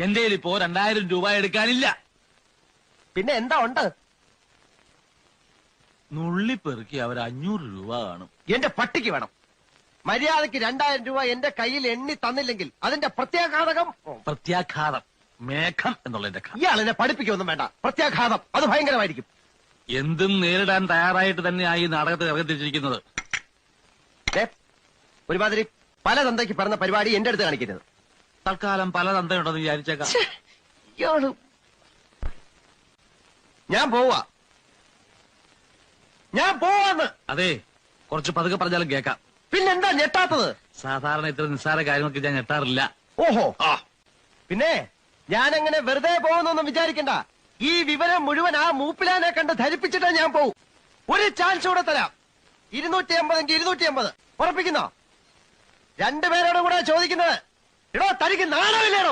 എന്റെ ഇപ്പോ 2000 രൂപ എടുക്കാനില്ല. പിന്നെ എന്താ ഉണ്ട്? നുള്ളിപ്പെറുക്കി അവർ 500 രൂപ കാണും. എന്റെ പട്ടിക്ക് വേണം. മര്യാദക്ക് 2000 രൂപ എന്റെ കയ്യിൽ എണ്ണി തന്നില്ലെങ്കിൽ അതിന്റെ പ്രത്യാഘാതകം. പ്രത്യാഘാതം മേഘം എന്നുള്ളതിന്റെ ഇയാൾ എന്നെ പഠിപ്പിക്കൊന്നും വേണ്ട. പ്രത്യാഘാതം അത് ഭയങ്കരമായിരിക്കും. എന്തും നേരിടാൻ തയ്യാറായിട്ട് തന്നെയായി നാടകത്തിൽ ഇറങ്ങിത്തിരിച്ചിരിക്കുന്നത്. ഒരുമാതിരി പല തന്തയ്ക്ക് പറഞ്ഞ പരിപാടി എന്റെ അടുത്ത് കാണിക്കരുത്. തൽക്കാലം പല തന്തയുണ്ടെന്ന് വിചാരിച്ചേക്കാം. ഞാൻ പോവാന്ന്. അതെ, കുറച്ച് പതുക്കെ പറഞ്ഞാലും കേൾക്കാം. പിന്നെന്താ ഞെട്ടാത്തത്? സാധാരണ ഇത്ര നിസ്സാര കാര്യങ്ങൾക്ക് ഞാൻ ഞെട്ടാറില്ല. ഓഹോ, പിന്നെ ഞാനങ്ങനെ വെറുതെ പോകുന്നൊന്നും വിചാരിക്കണ്ട. ഈ വിവരം മുഴുവൻ ആ മൂപ്പിലാനെ കണ്ട് ധരിപ്പിച്ചിട്ടാ ഞാൻ പോവും. ഒരു ചാൻസ് കൂടെ തരാം. 250 എങ്കിൽ 250 ഉറപ്പിക്കുന്നോ? രണ്ടുപേരോടും കൂടെ ചോദിക്കുന്നത്. എടോ, തനിക്ക് നാണമില്ലേടോ?